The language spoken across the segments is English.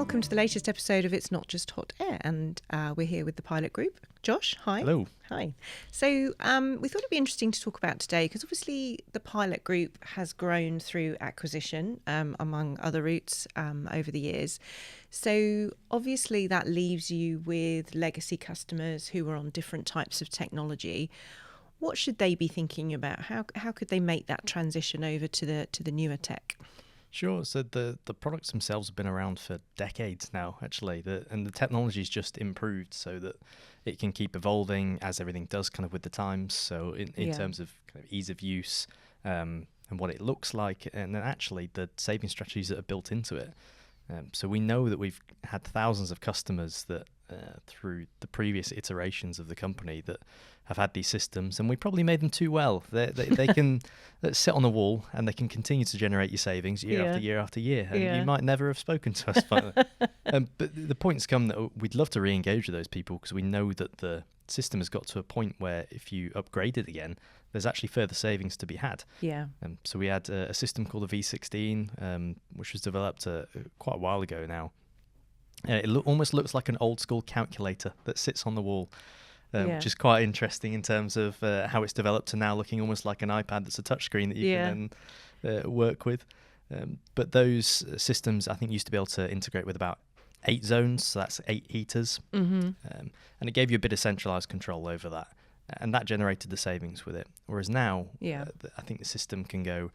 welcome to the latest episode of It's Not Just Hot Air, and we're here with the Pilot Group. Josh, hi. Hello. Hi. So we thought it'd be interesting to talk about today, because obviously the Pilot Group has grown through acquisition, among other routes, over the years. So obviously that leaves you with legacy customers who are on different types of technology. What should they be thinking about? How could they make that transition over to the newer tech? Sure. So the products themselves have been around for decades now, actually, and the technology's just improved so that it can keep evolving as everything does kind of with the times. So in terms of kind of ease of use and what it looks like, and then actually the saving strategies that are built into it. So we know that we've had thousands of customers that through the previous iterations of the company that have had these systems, and we probably made them too well. They can sit on the wall and they can continue to generate your savings year after year after year, and you might never have spoken to us. But the point's come that we'd love to re-engage with those people, because we know that the system has got to a point where if you upgrade it again, there's actually further savings to be had. Yeah. So we had a system called the V16, which was developed quite a while ago now. It almost looks like an old school calculator that sits on the wall, which is quite interesting in terms of how it's developed to now looking almost like an iPad that's a touchscreen that you can then work with. But those systems, I think, used to be able to integrate with about 8 zones, so that's 8 heaters. Mm-hmm. And it gave you a bit of centralized control over that. And that generated the savings with it. Whereas now, I think the system can go,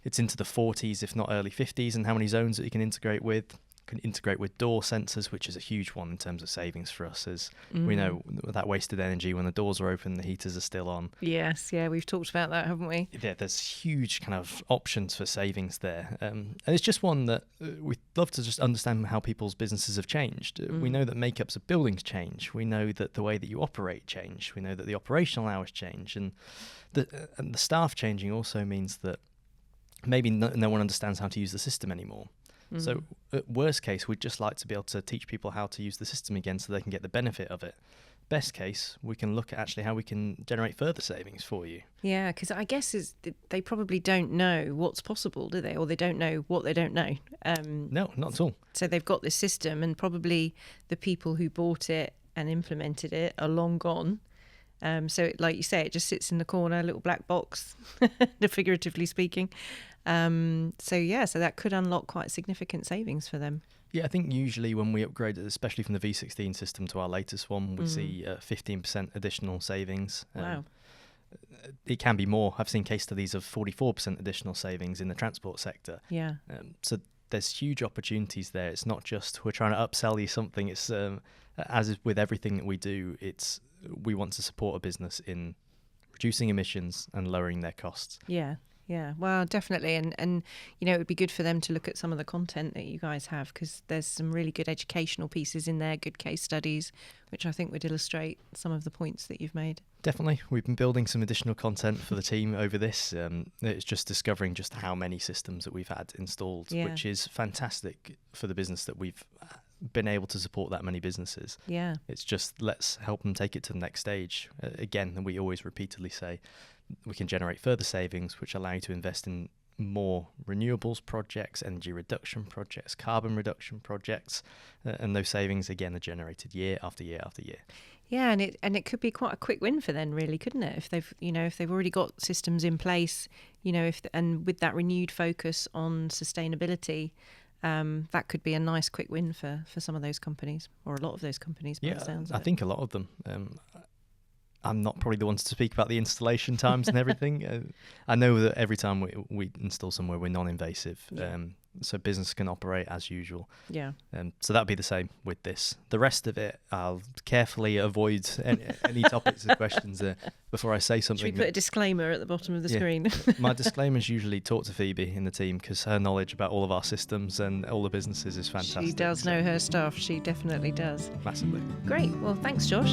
it's into the 40s, if not early 50s, and how many zones that you can integrate with. Can integrate with door sensors, which is a huge one in terms of savings for us, as we know that wasted energy when the doors are open, the heaters are still on. Yes, we've talked about that, haven't we? Yeah, there's huge kind of options for savings there. And it's just one that we'd love to just understand how people's businesses have changed. We know that makeups of buildings change. We know that the way that you operate change. We know that the operational hours change. And the staff changing also means that maybe no one understands how to use the system anymore. So at worst case, we'd just like to be able to teach people how to use the system again so they can get the benefit of it. Best case, we can look at actually how we can generate further savings for you. Yeah, because I guess they probably don't know what's possible, do they? Or they don't know what they don't know. No, not at all. So they've got this system, and probably the people who bought it and implemented it are long gone. So like you say, it just sits in the corner, a little black box, figuratively speaking. So that could unlock quite significant savings for them. Yeah, I think usually when we upgrade, especially from the V16 system to our latest one, we see 15% additional savings. Wow. It can be more. I've seen case studies of 44% additional savings in the transport sector. Yeah. So there's huge opportunities there. It's not just we're trying to upsell you something. It's as is with everything that we do, we want to support a business in reducing emissions and lowering their costs. Yeah, well, definitely. And it would be good for them to look at some of the content that you guys have, because there's some really good educational pieces in there, good case studies, which I think would illustrate some of the points that you've made. Definitely. We've been building some additional content for the team over this. It's just discovering just how many systems that we've had installed, which is fantastic for the business that we've been able to support that many businesses. Yeah. It's just let's help them take it to the next stage. Again, we always repeatedly say we can generate further savings, which allow you to invest in more renewables projects, energy reduction projects, carbon reduction projects, and those savings again are generated year after year after year. Yeah, and it could be quite a quick win for them, really, couldn't it? If they've already got systems in place, and with that renewed focus on sustainability, that could be a nice quick win for some of those companies, or a lot of those companies. Yeah, I think a lot of them. I'm not probably the one to speak about the installation times and everything. I know that every time we install somewhere, we're non-invasive, so business can operate as usual. Yeah. So that'd be the same with this. The rest of it, I'll carefully avoid any topics or questions before I say something. Should we put a disclaimer at the bottom of the screen? My disclaimers usually talk to Phoebe in the team, because her knowledge about all of our systems and all the businesses is fantastic. She does know her stuff. She definitely does. Massively. Great. Well, thanks, Josh.